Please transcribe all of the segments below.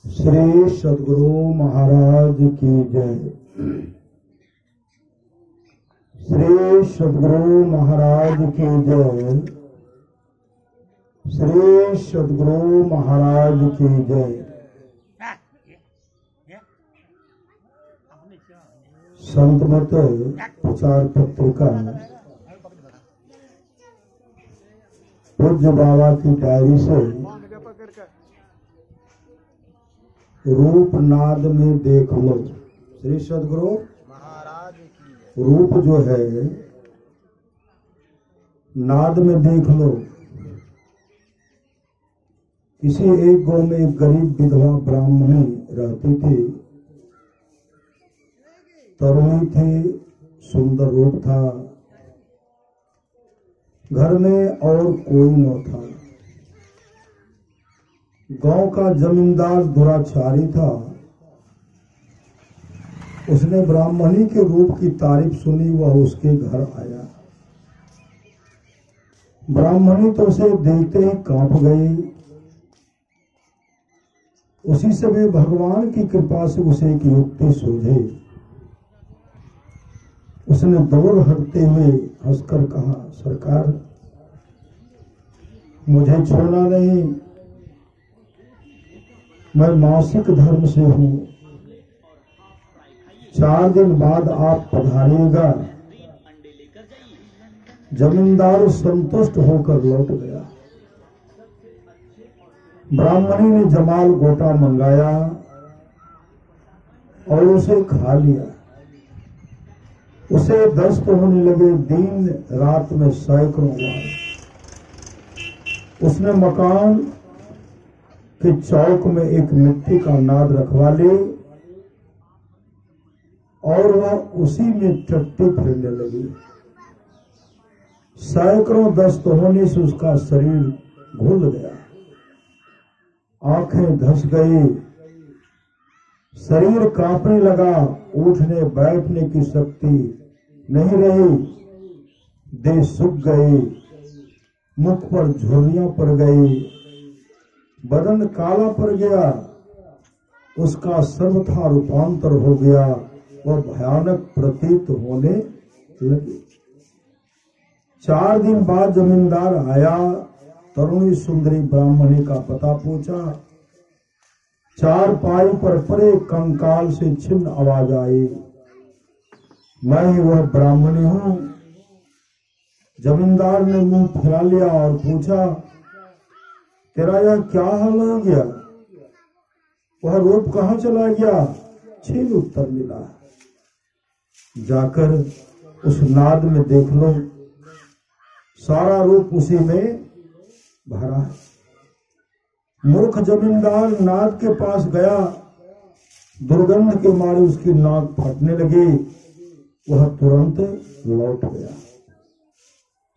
श्री सद्गुरु महाराज की जय। श्री सद्गुरु महाराज की जय। श्री सद्गुरु महाराज की जय। संतमत प्रचार पत्रिका पूज्य बाबा की डायरी से रूप नाद में देख लो। श्री सद्गुरु महाराज की रूप जो है नाद में देख लो। किसी एक गांव में एक गरीब विधवा ब्राह्मणी रहती थी। तरुणी थी, सुंदर रूप था, घर में और कोई न था। गांव का जमींदार दुराचारी था। उसने ब्राह्मणी के रूप की तारीफ सुनी, वह उसके घर आया। ब्राह्मणी तो उसे देखते ही कांप गई। उसी समय भगवान की कृपा से उसे एक युक्ति सूझी। उसने दौड़ हटते हुए हंसकर कहा, सरकार मुझे छोड़ना नहीं, मैं मासिक धर्म से हूं। 4 दिन बाद आप पधारिएगा। जमींदार संतुष्ट होकर लौट गया। ब्राह्मणी ने जमाल गोटा मंगाया और उसे खा लिया। उसे दस्त होने लगे। दिन रात में सैकड़ों बार उसने मकान के चौक में एक मिट्टी का नाद रखवा ले और वह उसी में चट्टी फिरने लगी। सैकड़ों दस्त होने से उसका शरीर घुल गया, आंखें धस गई, शरीर कांपने लगा, उठने बैठने की शक्ति नहीं रही, देह सूख गई, मुख पर झुर्रियां पड़ गई, बदन काला पड़ गया, उसका सर्वथा रूपांतर हो गया, वह भयानक प्रतीत होने लगी। 4 दिन बाद जमींदार आया। तरुणी सुंदरी ब्राह्मणी का पता पूछा। 4 पाई पर परे कंकाल से छिन्न आवाज आई, मैं ही वह ब्राह्मणी हूं। जमींदार ने मुंह फिरा लिया और पूछा, तेरा यह क्या हाल हो गया? वह रूप कहाँ चला गया? छीन उत्तर मिला, जाकर उस नाद में देख लो, सारा रूप उसी में भरा है। मूर्ख जमींदार नाद के पास गया। दुर्गंध के मारे उसकी नाक फटने लगी। वह तुरंत लौट गया।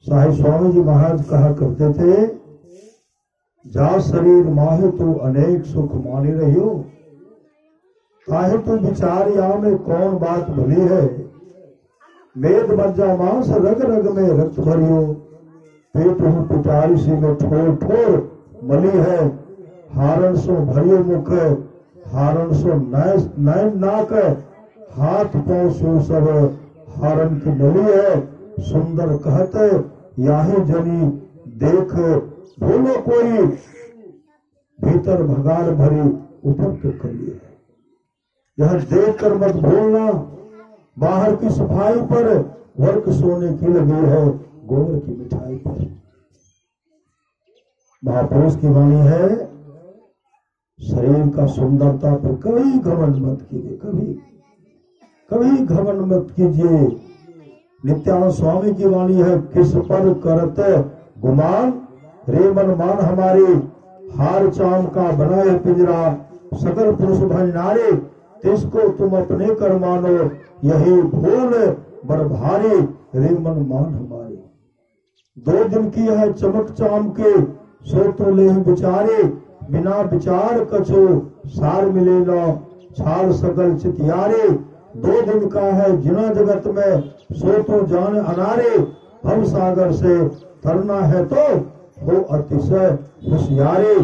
साहिब स्वामी जी महाराज कहा करते थे, जा शरीर माहे तो अनेक सुख मानी रहियो, काहे तो विचार या में कौन बात भली है। वेद मज्जा मांस रग रग में रक्त भरियो, पेट हूँ पिटारी सी में ठोर ठोर मली है। हारण सो भरियो मुख, हारण सो नैन नाक, हाथ पांव सो सब हारण की नली है। सुंदर कहते याही जनी देख भूलो कोई, भीतर भगार भरी ऊपर तो करिए। यह देख कर मत भूलना, बाहर की सफाई पर वर्क सोने की लगी है, गोबर की मिठाई पर। महापुरुष की वाणी है, शरीर का सुंदरता पर कभी घमंड मत कीजिए, कभी घमंड मत कीजिए। नित्यानंद स्वामी की वाणी है, किस पर करते गुमान, रे मन मान हमारी, हार चाम का बना है पिंजरा, सकल पुरुष भन नारे, तिसको तुम अपने कर मानो, यही भूल बर भारी, रे मन मान हमारी। 2 दिन की है चमक चाम के, सो तो ले बिचारे, बिना विचार कछो सार मिले न, छाल सकल चितियारे। 2 दिन का है जिना जगत में, सो तो जान अनारे, भव सागर से तरना है तो हो अतिशय होशियारे।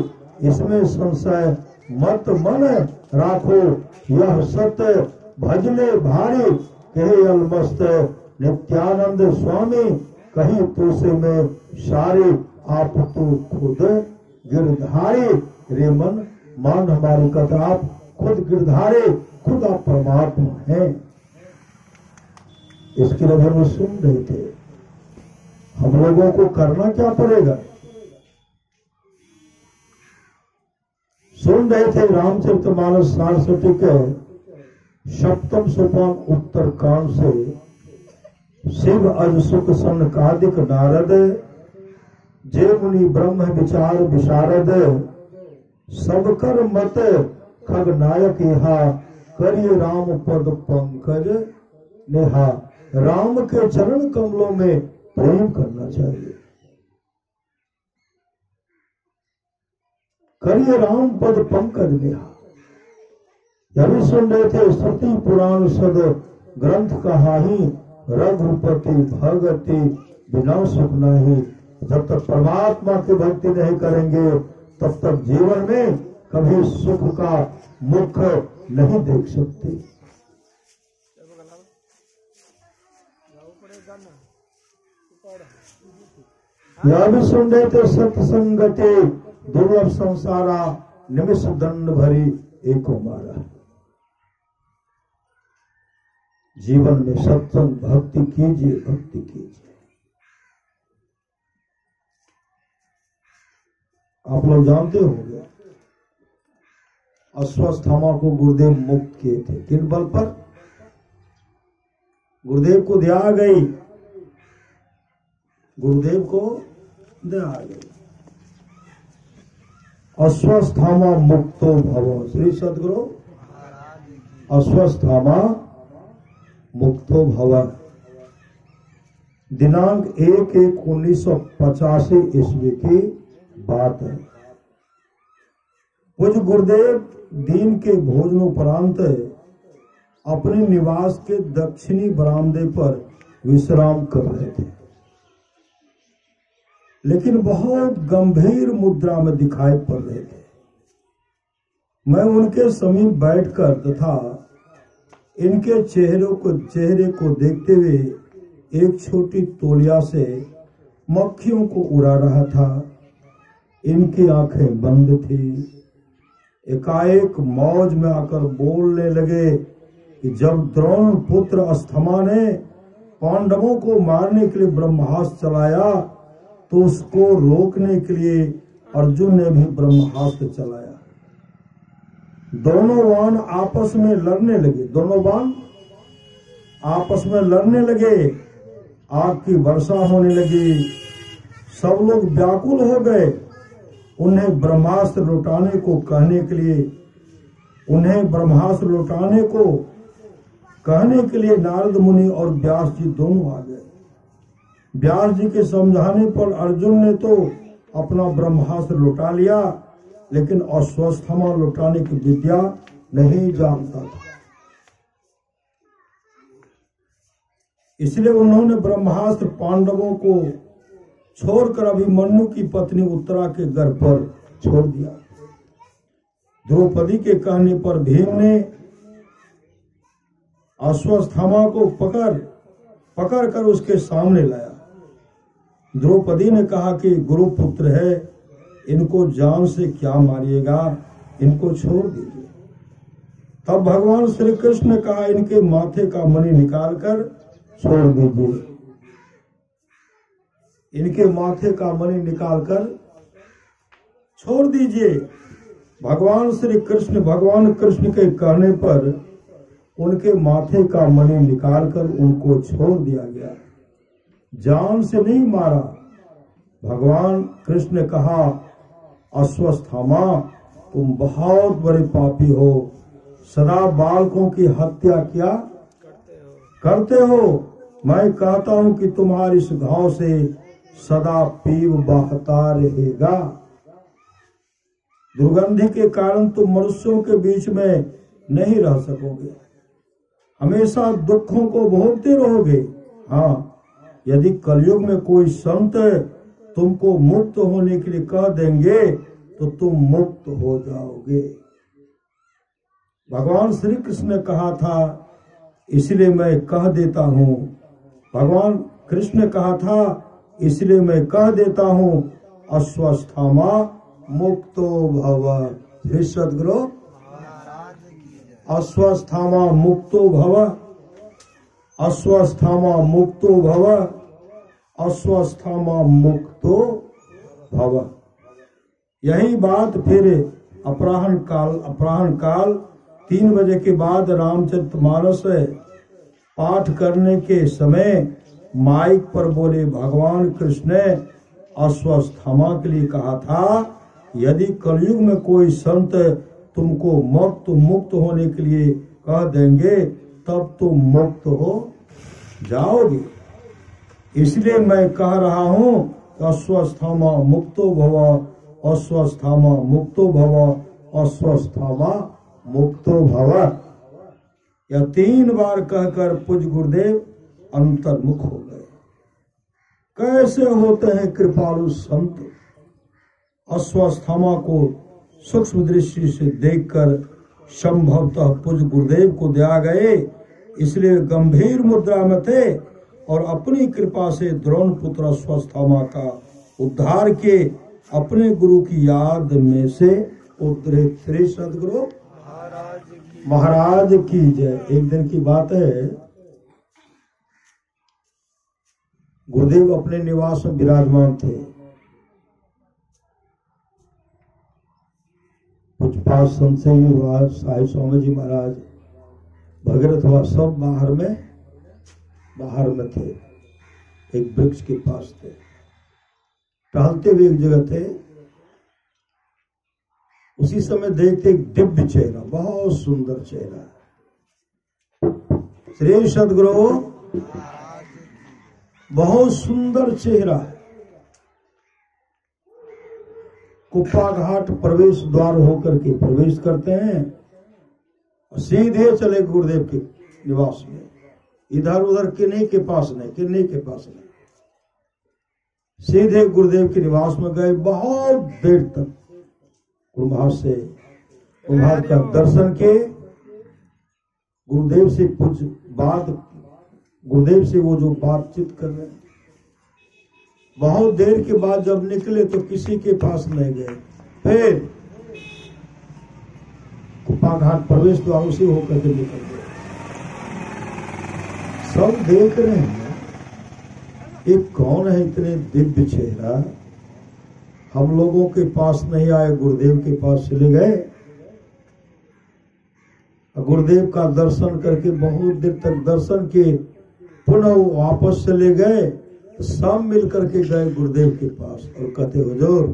इसमें संशय मत मन राखो यह सत्य भजले भारी कहे अलमस्त नित्यानंद स्वामी कहीं तो से में सारे आप तो खुद गिरधारे रे मन मान हमारी कथा आप खुद गिरधारे खुद आप परमात्मा हैं। इसके लिए हम सुन रहे थे, हम लोगों को करना क्या पड़ेगा। सुन रहे थे रामचरितमानस 67 के 7वें सोपान उत्तर कांड से शिव अज सुख सनकादिक नारद जे मुनि ब्रह्म विचार विशारद सब कर मत खग नायक यहाँ करिए राम पद पंकज नेहा। राम के चरण कमलों में प्रेम करना चाहिए। करिए राम पद पंकज नेहा। यह भी सुन रहे थे श्रुति पुराण सद ग्रंथ कहाही रघुपति भगति बिना सुख नहीं। जब तक परमात्मा की भक्ति नहीं करेंगे तब तक जीवन में कभी सुख का मुख नहीं देख सकते। यह भी सुन रहे थे सत्संगति दुर्लभ संसारा निमिष दंड भरी एको मारा। जीवन में सत्संग भक्ति कीजिए, भक्ति कीजिए। आप लोग जानते होंगे अश्वत्थामा को गुरुदेव मुक्त किए थे। किन बल पर? गुरुदेव को दया गई, गुरुदेव को दया गई। अश्वत्थामा मुक्तो भव। श्री सद्गुरु अश्वत्थामा मुक्तो भव। दिनांक 1/1/1985 ईस्वी की बात है। पूज्य गुरुदेव दिन के भोजनोपरांत अपने निवास के दक्षिणी बरामदे पर विश्राम कर रहे थे, लेकिन बहुत गंभीर मुद्रा में दिखाई पड़ रहे थे। मैं उनके समीप बैठकर तथा इनके चेहरे को देखते हुए एक छोटी तौलिया से मक्खियों को उड़ा रहा था। इनकी आंखें बंद थी। एकाएक मौज में आकर बोलने लगे कि जब द्रोण पुत्र अस्थमा ने पांडवों को मारने के लिए ब्रह्मास्त्र चलाया तो उसको रोकने के लिए अर्जुन ने भी ब्रह्मास्त्र चलाया। दोनों बाण आपस में लड़ने लगे, दोनों बाण आपस में लड़ने लगे। आग की वर्षा होने लगी। सब लोग व्याकुल हो गए। उन्हें ब्रह्मास्त्र लौटाने को कहने के लिए नारद मुनि और व्यास जी दोनों आ गए। व्यास जी के समझाने पर अर्जुन ने तो अपना ब्रह्मास्त्र लौटा लिया, लेकिन अश्वत्थामा लौटाने की विद्या नहीं जानता था। इसलिए उन्होंने ब्रह्मास्त्र पांडवों को छोड़कर अभिमन्यु की पत्नी उत्तरा के घर पर छोड़ दिया। द्रौपदी के कहने पर भीम ने अश्वत्थामा को पकड़ कर उसके सामने लाया। द्रौपदी ने कहा कि गुरुपुत्र है, इनको जान से क्या मारिएगा, इनको छोड़ दीजिए। तब भगवान श्री कृष्ण ने कहा इनके माथे का मणि निकालकर छोड़ दीजिए। इनके माथे का मणि निकालकर छोड़ दीजिए। भगवान कृष्ण के कहने पर उनके माथे का मणि निकालकर उनको छोड़ दिया गया। जान से नहीं मारा। भगवान कृष्ण ने कहा अश्वत्थामा तुम बहुत बड़े पापी हो, सदा बालकों की हत्या क्या करते हो। मैं कहता हूं कि तुम्हारी इस घाव से सदा पीव बहता रहेगा। दुर्गंधि के कारण तुम मनुष्यों के बीच में नहीं रह सकोगे, हमेशा दुखों को भोगते रहोगे। हाँ, यदि कलयुग में कोई संत तुमको मुक्त होने के लिए कह देंगे तो तुम मुक्त हो जाओगे। भगवान श्री कृष्ण ने कहा था, इसलिए मैं कह देता हूँ। भगवान कृष्ण ने कहा था, इसलिए मैं कह देता हूँ, अस्वस्थामा मुक्तो भव। श्री सद्गुरु महाराज की जय। अस्वस्थामा मुक्तो भव, अस्वस्थामा मुक्तो भव, अस्वस्थामा मुक्तो भव। यही बात फिर अपराह्न काल 3 बजे के बाद रामचरितमानस पाठ करने के समय माइक पर बोले भगवान कृष्ण ने अस्वस्थामा के लिए कहा था, यदि कलयुग में कोई संत तुमको मुक्त होने के लिए कह देंगे तब तुम मुक्त हो जाओगे। इसलिए मैं कह रहा हूँ, अस्वस्थामा मुक्तो भव, अस्वस्थामा मुक्तो भव, अस्वस्थामा मुक्तो भव। यह 3 बार कहकर पूज्य गुरुदेव अंतर्मुख हो गए। कैसे होते हैं कृपालु संत। अस्वस्थामा को सूक्ष्म दृष्टि से देखकर संभवतः पूज्य गुरुदेव को दया गए, इसलिए गंभीर मुद्रा में थे और अपनी कृपा से द्रोण पुत्र अस्वस्थामा का उद्धार के अपने गुरु की याद में से उतरे। श्री सद्गुरु महाराज की जय। एक दिन की बात है, गुरुदेव अपने निवास में विराजमान थे। कुछ पास संशय हुआ, साई स्वामी जी महाराज, भगीरथ हुआ, सब बाहर में थे। एक वृक्ष के पास थे, टहलते हुए एक जगह थे। उसी समय देखते एक दिव्य चेहरा, बहुत सुंदर चेहरा। श्री सद्गुरु बहुत सुंदर चेहरा। कुप्पा घाट प्रवेश द्वार होकर के प्रवेश करते हैं और सीधे चले गुरुदेव के निवास में। इधर उधर किन्हीं के पास नहीं, सीधे गुरुदेव के निवास में गए। बहुत देर तक कुम्हार का दर्शन के, गुरुदेव से कुछ बात, गुरुदेव से वो जो बातचीत कर रहे हैं। बहुत देर के बाद जब निकले तो किसी के पास नहीं गए। फिर कुप्पा घाट प्रवेश द्वार से होकर के निकल गए। सब देख रहे हैं ये कौन है, इतने दिव्य चेहरा। हम लोगों के पास नहीं आए, गुरुदेव के पास चले गए। गुरुदेव का दर्शन करके बहुत देर तक दर्शन के पुनः वापस चले गए। सब मिल करके गए गुरुदेव के पास और कहते, हुजूर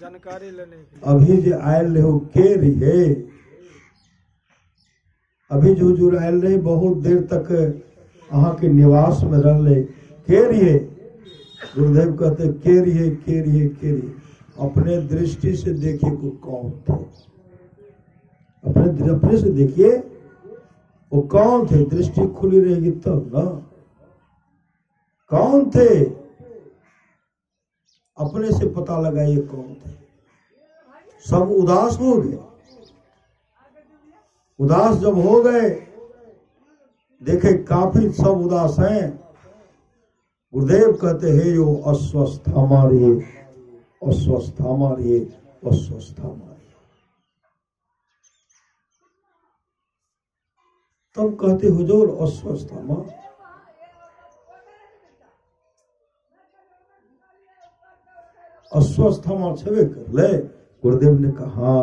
जानकारी लेने अभी जो आयल हो के रहे, अभी जो हुजूर आयल रहे, बहुत देर तक अहाँ के निवास में रह ले, के रहिए। गुरुदेव कहते के रहिए। अपने दृष्टि से देखिए को कौन थे, अपने से देखिए वो कौन थे। दृष्टि खुली रहेगी तब ना, कौन थे अपने से पता लगाइए कौन थे। सब उदास हो गए। उदास जब हो गए, देखे काफी सब उदास हैं। गुरुदेव कहते हैं यो अस्वस्थ हमारे, अस्वस्थ हमारे, अस्वस्थ हमारे। तब कहते हुजूर अस्वस्थ हमारे। अस्वस्थमा छवे कर ले। गुरुदेव ने कहा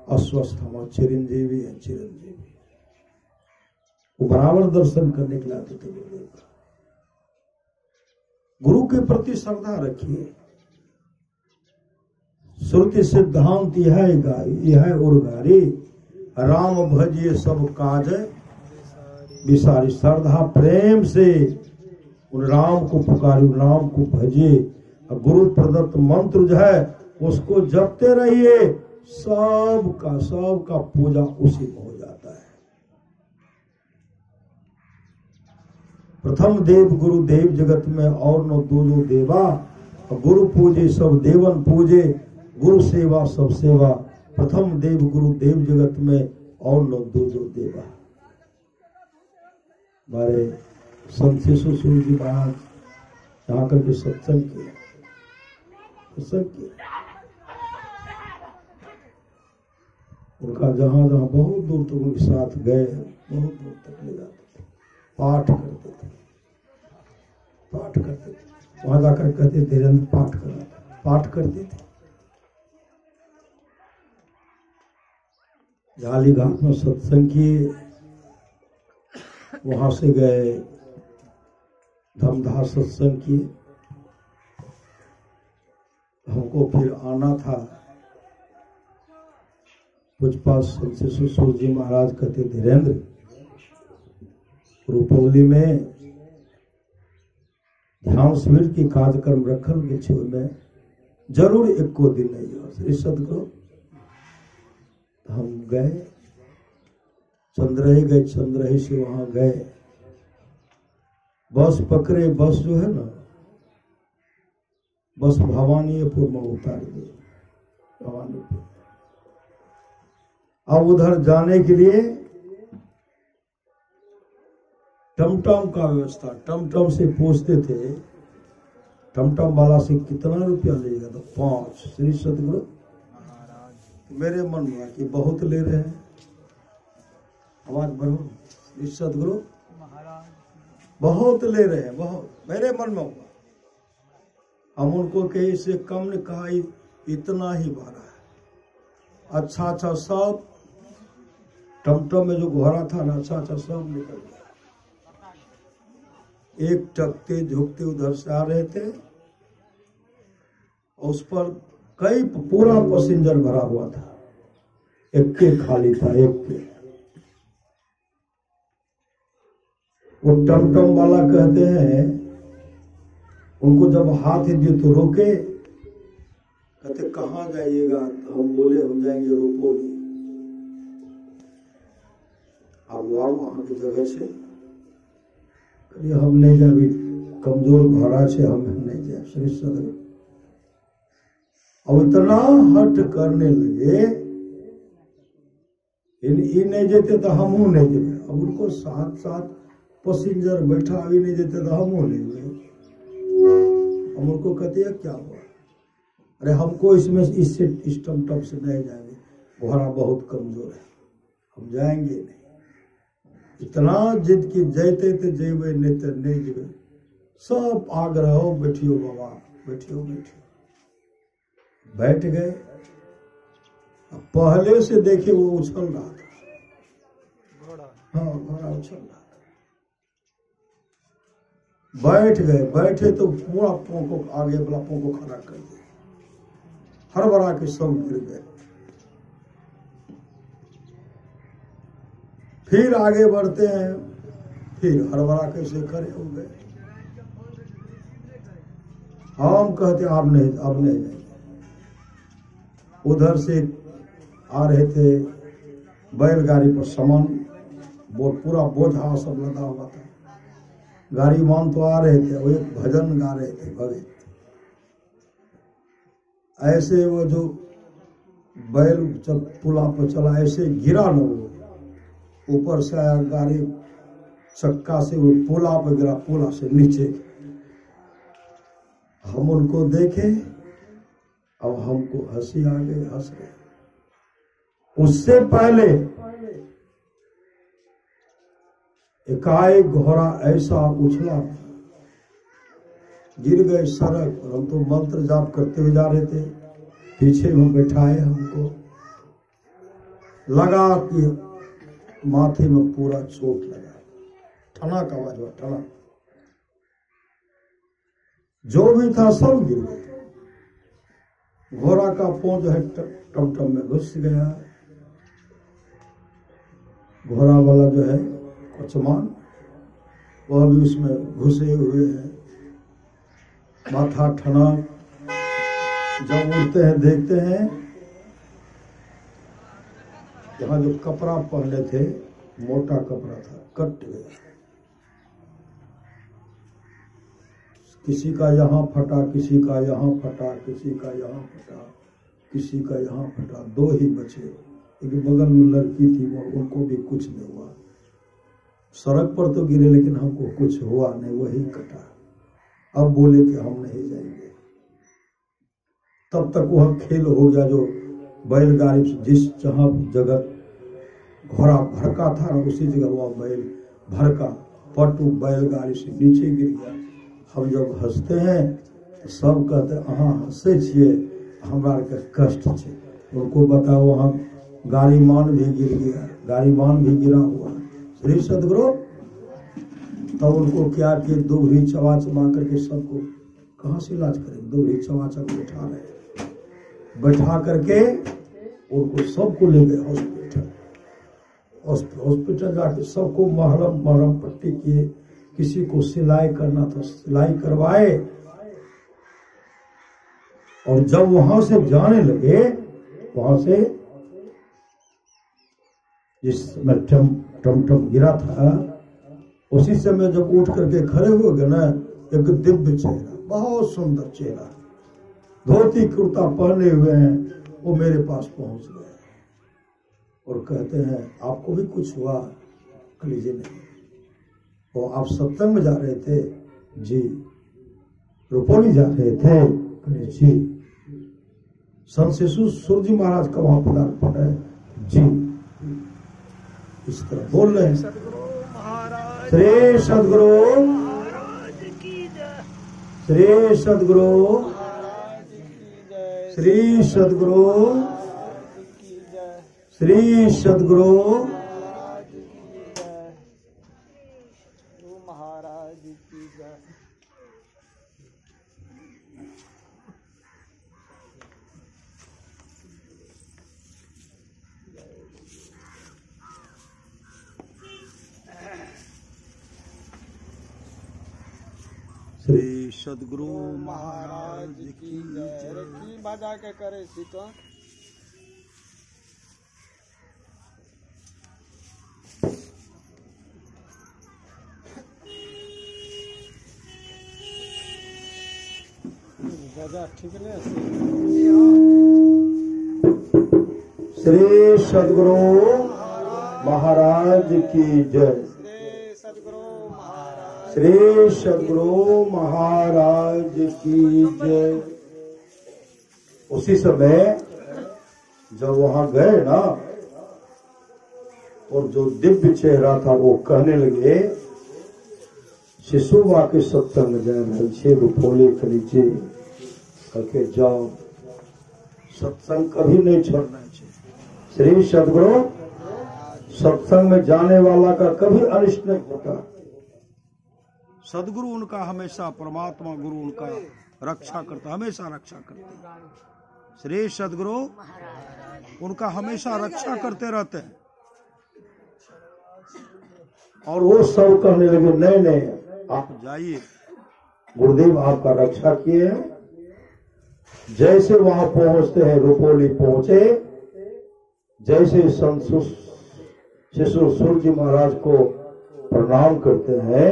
अस्वस्थमा चिरंजीवी है, चिरंजीवी। वो बराबर दर्शन करने के लिए आते थे गुरुदेव का। गुरु के प्रति श्रद्धा रखिए। श्रुति सिद्धांत यह उर्गारी, राम भजिए सब काज विसारी। श्रद्धा प्रेम से उन राम को पुकारिए, उन राम को भजिए। गुरु प्रदत्त मंत्र जो है उसको जपते रहिए। सबका पूजा उसी में हो जाता है। प्रथम देव गुरु देव जगत में और न दूजो देवा। गुरु पूजे सब देवन पूजे, गुरु सेवा सब सेवा प्रथम देव गुरु देव जगत में और न दो देवा। हमारे संत शिशु सूर्य जी महाराज यहाँ करके सत्संग किया। उनका जहां जहां बहुत दूर तक उनके साथ गए, बहुत दूर तक ले जाते थे, पाठ करते थे। वहां जाकर कहते धीरेन्द्र पाठ करते थे। जाली घाट में सत्संग किए, वहां से गए धमधार सत्संग किए। हमको फिर आना था। पूजपाल संत शिशु सूर्य जी महाराज कहते धीरेन्द्र रुपौली में ध्यान शिविर की कार्यक्रम रखल गए में जरूर एको दिन नहीं हो श्री सदगुरु। हम गए, चंद्रही से वहां गए, बस पकड़े। बस जो है ना, बस भवानीपुर में उतार दिए, भवानीपुर। अब उधर जाने के लिए टमटम का व्यवस्था, टमटम से पूछते थे, टमटम वाला से कितना रुपया लेगा? तो 5। श्री सदगुरु मेरे मन में कि बहुत ले रहे हैं, आवाज बढ़ो। श्री सदगुरु बहुत ले रहे हैं, बहुत। मेरे मन में हुआ, हम उनको कहीं से कम ने कहा, इतना ही भाड़ा है। अच्छा सब टमटम में जो घोड़ा था ना, अच्छा सब निकल गया। एक टकते झुकते उधर से आ रहे थे, उस पर कई पूरा पैसेंजर भरा हुआ था, एक के खाली था, एक के। वो टमटम वाला कहते हैं, उनको जब हाथ दिए तो रोके, कहते कहाँ जाइएगा? तो हम बोले हम जाएंगे रुपौली। अब आओ वहां की जगह से, कहिए हम नहीं जाए, कमजोर घोड़ा से हम नहीं जाए। श्री सदगुरु अब इतना हट करने लगे, इन नहीं जेते तो हमू नहीं जेते। अब उनको साथ पैसेंजर बैठा अभी नहीं जेते तो हमू नहीं गए। हम उनको कहते हैं क्या हुआ? अरे हमको इसमें इससे इस टमटम से नहीं जाएंगे, घोड़ा बहुत कमजोर है, हम जाएंगे नहीं। इतना जिद की जैते थे जेबे नहीं तो नहीं जेबे। सब आग्रह हो, बैठियो बाबा, बैठियो। बैठ गए। पहले से देखे वो उछल रहा था, हाँ घोड़ा उछल रहा था। बैठ गए, बैठे तो पूरा पाँव को आगे वाला पाँव को खड़ा कर दिया, हड़बड़ा के सब गिर गए। फिर आगे बढ़ते हैं, फिर हड़बड़ा कैसे खड़े हो गए। हम कहते अब नहीं जाएंगे। उधर से आ रहे थे बैलगाड़ी पर सामान, वो पूरा बोझा सब लदा हुआ था। गाड़ी मान तो आ रहे थे, वो एक भजन गा रहे थे भगत। ऐसे वो जो बैल जब पुला पर चला, ऐसे गिरा न, वो ऊपर से आया गाड़ी चक्का से, वो पुला पर गिरा, पुला से नीचे। हम उनको देखे, अब हमको हंसी आ गई, हंस रहे। उससे पहले एकाएक घोड़ा ऐसा उछला, गिर गए सड़क। और हम तो मंत्र जाप करते हुए जा रहे थे, पीछे में बैठाए, हमको लगा कि माथे में पूरा चोट लगा, ठना का आवाज हुआ, ठना। जो भी था सब गिर गए। घोड़ा का पांव जो है टमटम में घुस गया। घोड़ा वाला जो है कचमान, वह भी उसमें घुसे हुए हैं। माथा ठना। जब उठते हैं देखते हैं, यहाँ जो कपड़ा पहने थे, मोटा कपड़ा था, कट गया। किसी का यहाँ फटा, किसी का यहाँ फटा, किसी का यहाँ फटा। किसी का यहाँ फटा, 2 ही बचे। एक बगल में लड़की थी, वो उनको भी कुछ नहीं हुआ। सड़क पर तो गिरे लेकिन हमको कुछ हुआ नहीं, वही कटा। अब बोले कि हम नहीं जाएंगे। तब तक वह खेल हो गया जो बैलगाड़ी से जिस जहाँ जगह घोड़ा भड़का था ना, उसी जगह वह बैल भड़का, पटु बैलगाड़ी से नीचे गिर गया। हम जब हंसते हैं तो सब कहते अहाँ हंसे छिए, हमारा के कष्ट छे। उनको बताओ वहाँ गाड़ीमान भी गिर गया, गाड़ीमान भी गिरा हुआ। श्री सदगुरु तब उनको क्या किए, दुबरी चबा चबा करके सबको कहाँ से इलाज करेंगे, दुबरी चबा चबा बैठा रहे, बैठा करके उनको सबको ले गए हॉस्पिटल। हॉस्पिटल जाके सबको महरम पट्टी किए, किसी को सिलाई करना था सिलाई करवाए। और जब वहां से जाने लगे, वहां से जिस समय टमटम गिरा था, उसी समय जब उठ करके खड़े हो गए ना, एक दिव्य चेहरा, बहुत सुंदर चेहरा, धोती कुर्ता पहने हुए हैं, वो मेरे पास पहुंच गए और कहते हैं आपको भी कुछ हुआ? कलीजे नहीं। वो आप सत्संग में जा रहे थे? जी। रुपौली जा रहे थे? जी। संत शिशु सूर्य महाराज का वहां पदार्पण है? जी। इस तरह बोल रहे हैं। श्री सदगुरु, श्री सदगुरु, श्री सदगुरु, श्री सदगुरु महाराज की जय। श्री सदगुरु महाराज की जय। अरे की बजा के करे सी तो बजा ठीक नहीं। श्री सदगुरु महाराज की जय। श्री सदगुरु महाराज, श्री सदगुरु महाराज की जय। उसी समय जब वहां गए ना, और जो दिव्य चेहरा था वो कहने लगे, शिशुवा के सत्संग में जा रहे छे, रुपौली के नीचे करके जाओ, सत्संग कभी नहीं छोड़ना चाहिए। श्री सदगुरु सत्संग में जाने वाला का कभी अनिष्ट नहीं होता। सदगुरु उनका हमेशा, परमात्मा गुरु उनका रक्षा करता, हमेशा रक्षा करता। श्री सदगुरु उनका हमेशा रक्षा करते रहते हैं। और वो सब कहने लगे नहीं नहीं आप जाइए, गुरुदेव आपका रक्षा किए हैं। जैसे वहां पहुंचते हैं, रुपौली पहुंचे, जैसे संत शिशु सूर्य महाराज को प्रणाम करते हैं,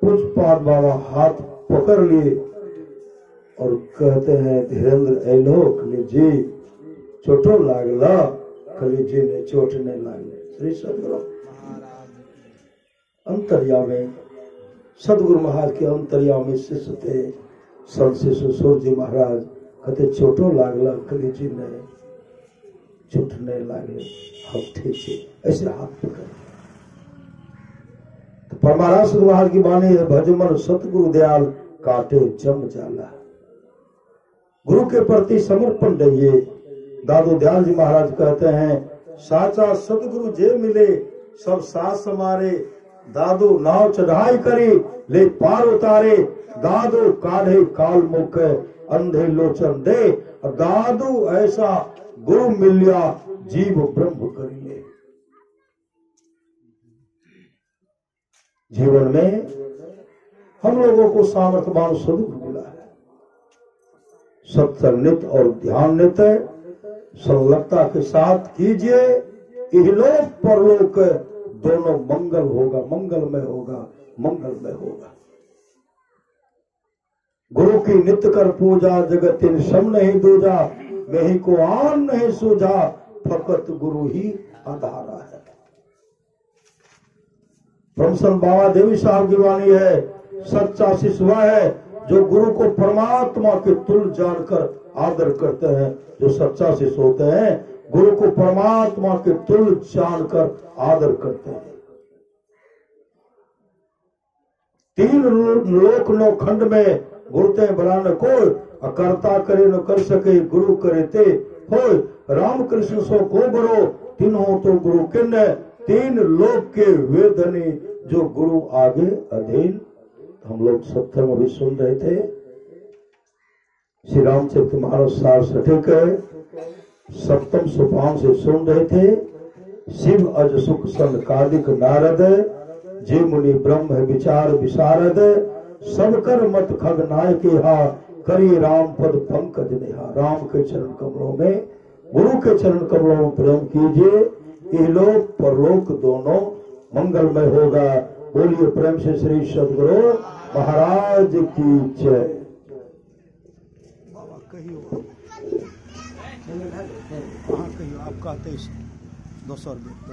पूज्यपाद बाबा हाथ पकड़ लिए और कहते हैं धीरेन्द्र एलो कली जी चोटो लागला? कली जी ने चोट नहीं लागले। श्री सदगुरु अंतर्यामी, सदगुरु महाराज के अंतर्यामी शिष्य थे संत शिशु सूर्य महाराज। कहते चोटो लागला? कली जी ने चोट नहीं लागले, हम ठीक है। ऐसे हाथ पकड़। तो परमाराज महाराज की वाणी है, भजमन सतगुरु दयाल काटे जम जाला। गुरु के प्रति समर्पण रहिए। दादू दयाल जी महाराज कहते हैं, साचा सतगुरु जे मिले सब सास हमारे, दादू नाव चढ़ाई करी ले पार उतारे, दादू काढ़े काल मुख अंधे लोचन दे, दादू ऐसा गुरु मिलिया जीव ब्रह्म करिए। जीवन में हम लोगों को सामर्थ्यवान सदगुरु मिला है। सत्संग नित्य और ध्यान नित्य संलग्नता के साथ कीजिए, इहलोक परलोक दोनों मंगल होगा, मंगलमय होगा, मंगलमय होगा। गुरु की नित्य कर पूजा, जगत इन सम नहीं दूजा, मैं ही को आन नहीं सूझा, फकत गुरु ही आधारा है। ब्रह्मसन बाबा देवी साहब की वाणी है, सच्चा शिष्य वह है जो गुरु को परमात्मा के तुल्य जानकर आदर करते हैं। जो सच्चा शिष्य होते हैं गुरु को परमात्मा के तुल्य जानकर आदर करते हैं। 3 लोक 9 खंड में गुरुते बला न कोई, अकर्ता करे न कर सके गुरु करे ते होय। रामकृष्ण सो को बरो तीनों तो गुरु किन्ने, 3 लोक के वेदनी जो गुरु आगे अधीन। हम लोग सत्संग में भी सुन रहे थे, श्री रामचरितमानस सार सठिक 7वें सोपान से सुन रहे थे। शिव अज सुख सन कार्तिक नारद, जे मुनि ब्रह्म विचार विशारद। सब कर मत खग नायक हा, करी राम पद पंकज नेहा। राम के चरण कमलों में, गुरु के चरण कमलों में प्रेम कीजिए, इहलोक परलोक दोनों मंगलमय होगा। बोलिए प्रेम से श्री सदगुरु महाराज की जय। बाबा कहियो आप कहते 200 बोलिए